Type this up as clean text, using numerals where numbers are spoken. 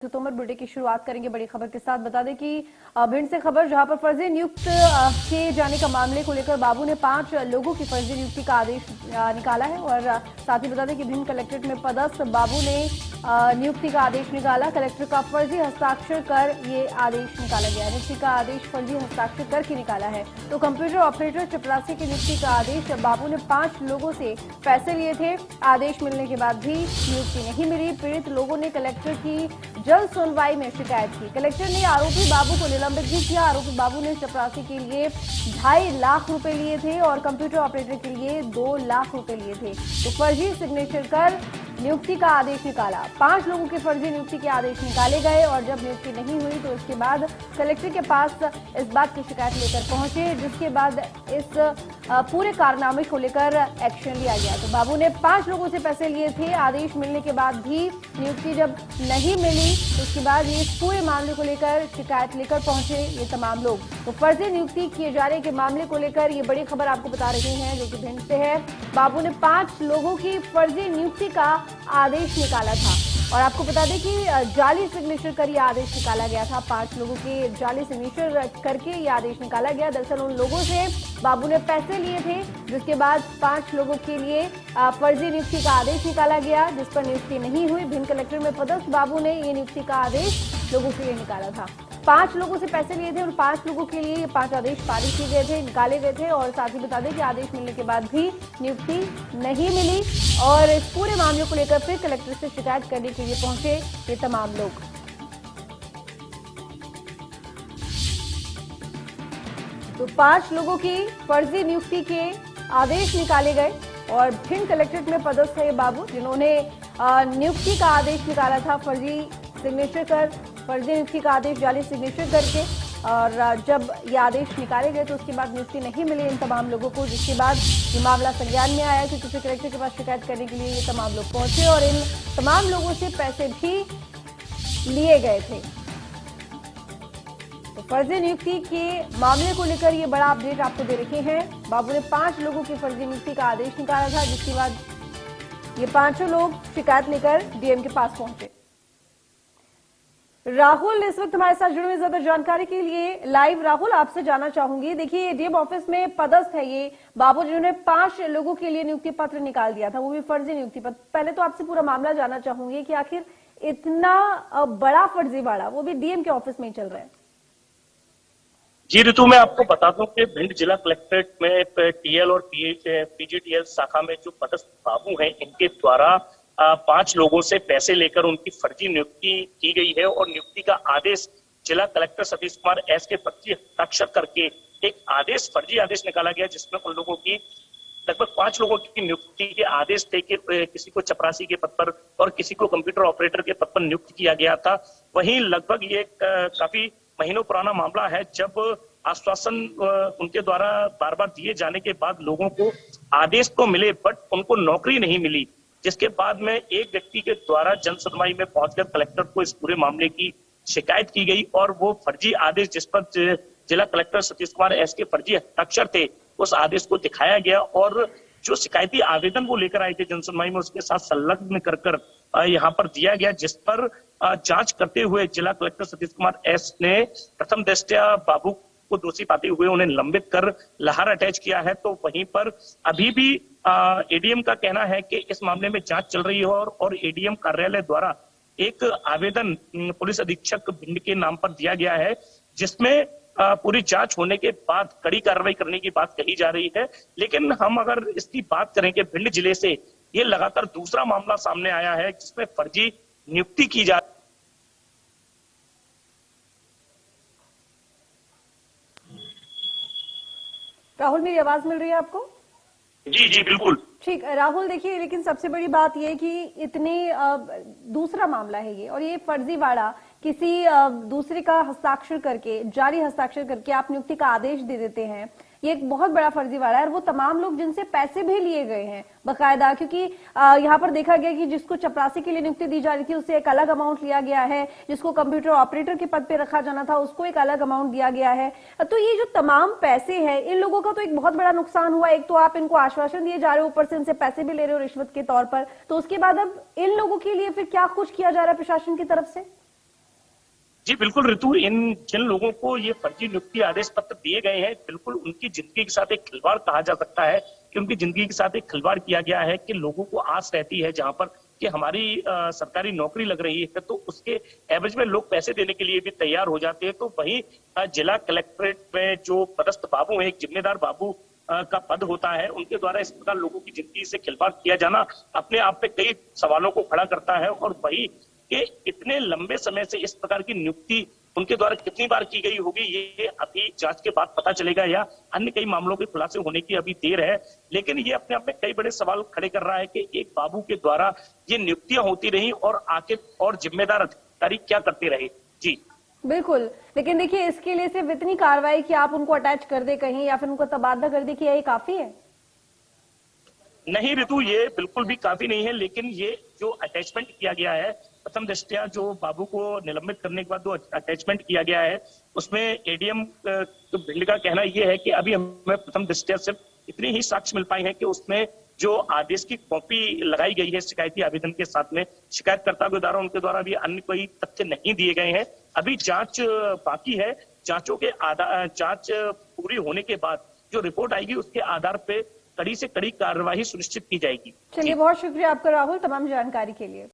तो तोमर बुलेटिन की शुरुआत करेंगे बड़ी खबर के साथ। बता दें कि भिंड से खबर, जहां पर फर्जी नियुक्त किए जाने का मामले को लेकर बाबू ने 5 लोगों की फर्जी नियुक्ति का आदेश निकाला है। और साथ ही बता दें कि भिंड कलेक्ट्रेट में पदस्थ बाबू ने नियुक्ति का आदेश निकाला। कलेक्टर का फर्जी हस्ताक्षर कर ये आदेश निकाला गया है। नियुक्ति का आदेश फर्जी हस्ताक्षर करके निकाला है। तो कंप्यूटर ऑपरेटर चपरासी की नियुक्ति का आदेश बाबू ने 5 लोगों से पैसे लिए थे। आदेश मिलने के बाद भी नियुक्ति नहीं मिली। पीड़ित लोगों ने कलेक्टर की जल्द सुनवाई में शिकायत की। कलेक्टर ने आरोपी बाबू को निलंबित भी किया। आरोपी बाबू ने चपरासी के लिए 2.5 लाख रुपए लिए थे और कंप्यूटर ऑपरेटर के लिए 2 लाख रुपए लिए थे। तो फर्जी सिग्नेचर कर नियुक्ति का आदेश निकाला। 5 लोगों के फर्जी नियुक्ति के आदेश निकाले गए और जब नियुक्ति नहीं हुई तो इसके बाद कलेक्टर के पास इस बात की शिकायत लेकर पहुंचे, जिसके बाद इस पूरे कारनामे को लेकर एक्शन लिया गया। तो बाबू ने 5 लोगों से पैसे लिए थे। आदेश मिलने के बाद भी नियुक्ति जब नहीं मिली तो उसके बाद ये इस पूरे मामले को लेकर शिकायत लेकर पहुंचे ये तमाम लोग। तो फर्जी नियुक्ति किए जाने के मामले को लेकर ये बड़ी खबर आपको बता रहे हैं, जो कि भिंड से है। बाबू ने 5 लोगों की फर्जी नियुक्ति का आदेश निकाला था और आपको बता दें कि जाली सिग्नेचर कर यह आदेश निकाला गया था। 5 लोगों के जाली सिग्नेचर करके यह आदेश निकाला गया। दरअसल उन लोगों से बाबू ने पैसे लिए थे, जिसके बाद 5 लोगों के लिए फर्जी नियुक्ति का आदेश निकाला गया, जिस पर नियुक्ति नहीं हुई। भिंड कलेक्टर में पदस्थ बाबू ने ये नियुक्ति का आदेश लोगों के लिए निकाला था। 5 लोगों से पैसे लिए थे और 5 लोगों के लिए ये 5 आदेश पारित किए गए थे, निकाले गए थे। और साथ ही बता दें कि आदेश मिलने के बाद भी नियुक्ति नहीं मिली और इस पूरे मामले को लेकर फिर कलेक्टर से शिकायत करने के लिए पहुंचे ये तमाम लोग। तो 5 लोगों की फर्जी नियुक्ति के आदेश निकाले गए और भिंड कलेक्ट्रेट में पदस्थ है ये बाबू, जिन्होंने नियुक्ति का आदेश निकाला था फर्जी सिग्नेचर कर, फर्जी नियुक्ति का आदेश जाली सिग्नेचर करके। और जब ये आदेश निकाले गए तो उसके बाद नियुक्ति नहीं मिली इन तमाम लोगों को, जिसके बाद ये मामला संज्ञान में आया कि किसी कलेक्टर के पास शिकायत करने के लिए ये तमाम लोग पहुंचे और इन तमाम लोगों से पैसे भी लिए गए थे। तो फर्जी नियुक्ति के मामले को लेकर ये बड़ा अपडेट आपको दे रखे हैं। बाबू ने 5 लोगों की फर्जी नियुक्ति का आदेश निकाला था, जिसके बाद ये 5 लोग शिकायत लेकर डीएम के पास पहुंचे। राहुल इस वक्त हमारे साथ जुड़े हुए, ज्यादा जानकारी के लिए लाइव। राहुल, आपसे जानना चाहूंगी, देखिए डीएम ऑफिस में पदस्थ है ये बाबू, जिन्होंने 5 लोगों के लिए नियुक्ति पत्र निकाल दिया था, वो भी फर्जी नियुक्ति पत्र। पहले तो आपसे पूरा मामला जानना चाहूंगी कि आखिर इतना बड़ा फर्जीवाड़ा वो भी डीएम के ऑफिस में ही चल रहा है। जी ऋतु, मैं आपको बता दूं कि भिंड जिला कलेक्ट्रेट में टीएल और पीजीटीएल शाखा में जो पदस्थ बाबू हैं, इनके द्वारा 5 लोगों से पैसे लेकर उनकी फर्जी नियुक्ति की गई है और नियुक्ति का आदेश जिला कलेक्टर सतीश कुमार एस के फर्जी हस्ताक्षर करके एक आदेश, फर्जी आदेश निकाला गया, जिसमें उन लोगों की लगभग 5 लोगों की नियुक्ति के आदेश थे कि किसी को चपरासी के पद पर और किसी को कंप्यूटर ऑपरेटर के पद पर नियुक्त किया गया था। वहीं लगभग ये काफी महीनों पुराना मामला है, जब आश्वासन उनके द्वारा बार बार दिए जाने के बाद लोगों को आदेश तो मिले बट उनको नौकरी नहीं मिली, जिसके बाद में एक व्यक्ति के द्वारा जन सुनवाई में पहुंचकर कलेक्टर को इस पूरे मामले की शिकायत की गई और वो फर्जी आदेश, जिस पर जिला कलेक्टर सतीश कुमार एस के फर्जी हस्ताक्षर थे, उस आदेश को दिखाया गया और जो शिकायती आवेदन वो लेकर आए थे जन सुनवाई में, उसके साथ संलग्न कर यहाँ पर दिया गया, जिस पर जांच करते हुए जिला कलेक्टर सतीश कुमार एस ने प्रथम दृष्टया बाबू को दोषी पाते हुए उन्हें लंबित कर लाहौर अटैच किया है। तो वहीं पर अभी भी एडीएम का कहना है कि इस मामले में जांच चल रही है और एडीएम कार्यालय द्वारा एक आवेदन पुलिस अधीक्षक भिंड के नाम पर दिया गया है, जिसमें पूरी जांच होने के बाद कड़ी कार्रवाई करने की बात कही जा रही है। लेकिन हम अगर इसकी बात करें कि भिंड जिले से ये लगातार दूसरा मामला सामने आया है जिसमें फर्जी नियुक्ति की जा। राहुल, मेरी आवाज मिल रही है आपको? जी जी बिल्कुल ठीक। राहुल, देखिए, लेकिन सबसे बड़ी बात यह कि इतनी दूसरा मामला है ये, और ये फर्जीवाड़ा किसी दूसरे का हस्ताक्षर करके, जाली हस्ताक्षर करके आप नियुक्ति का आदेश दे देते हैं, ये एक बहुत बड़ा फर्जीवाड़ा है। और वो तमाम लोग जिनसे पैसे भी लिए गए हैं बकायदा, क्योंकि यहाँ पर देखा गया कि जिसको चपरासी के लिए नियुक्ति दी जा रही थी उससे एक अलग अमाउंट लिया गया है, जिसको कंप्यूटर ऑपरेटर के पद पे रखा जाना था उसको एक अलग अमाउंट दिया गया है। तो ये जो तमाम पैसे हैं, इन लोगों का तो एक बहुत बड़ा नुकसान हुआ। एक तो आप इनको आश्वासन दिए जा रहे हो, ऊपर से इनसे पैसे भी ले रहे हो रिश्वत के तौर पर, तो उसके बाद अब इन लोगों के लिए फिर क्या कुछ किया जा रहा है प्रशासन की तरफ से? जी बिल्कुल ऋतु, इन जिन लोगों को ये फर्जी नियुक्ति आदेश पत्र दिए गए हैं, बिल्कुल उनकी जिंदगी के साथ एक खिलवाड़ कहा जा सकता है कि उनकी जिंदगी के साथ एक खिलवाड़ किया गया है कि लोगों को आस रहती है जहां पर कि हमारी सरकारी नौकरी लग रही है तो उसके एवज में लोग पैसे देने के लिए भी तैयार हो जाते हैं। तो वहीं जिला कलेक्ट्रेट में जो पदस्थ बाबू है, एक जिम्मेदार बाबू का पद होता है, उनके द्वारा इस प्रकार लोगों की जिंदगी से खिलवाड़ किया जाना अपने आप में कई सवालों को खड़ा करता है। और वही कि इतने लंबे समय से इस प्रकार की नियुक्ति उनके द्वारा कितनी बार की गई होगी, ये अभी जांच के बाद पता चलेगा या अन्य कई मामलों के खुलासे होने की अभी देर है। लेकिन ये अपने आप में कई बड़े सवाल खड़े कर रहा है कि एक बाबू के द्वारा ये नियुक्तियां होती रही और आखिर और जिम्मेदार अधिकारी क्या करते रहे। जी बिल्कुल, लेकिन देखिए इसके लिए सिर्फ इतनी कार्रवाई कि आप उनको अटैच कर दे कहीं या फिर उनको तबादला कर दे, क्या ये काफी है? नहीं ऋतु, ये बिल्कुल भी काफी नहीं है। लेकिन ये जो अटैचमेंट किया गया है, प्रथम दृष्टया जो बाबू को निलंबित करने के बाद जो अटैचमेंट किया गया है, उसमें एडीएम भिंड का कहना यह है कि अभी हमें प्रथम दृष्टया सिर्फ इतनी ही साक्ष्य मिल पाई है कि उसमें जो आदेश की कॉपी लगाई गई है शिकायती आवेदन के साथ में, शिकायतकर्ता के द्वारा उनके द्वारा भी अन्य कोई तथ्य नहीं दिए गए हैं। अभी जांच बाकी है। जांच पूरी होने के बाद जो रिपोर्ट आएगी उसके आधार पे कड़ी से कड़ी कार्रवाई सुनिश्चित की जाएगी। चलिए, बहुत शुक्रिया आपका राहुल तमाम जानकारी के लिए।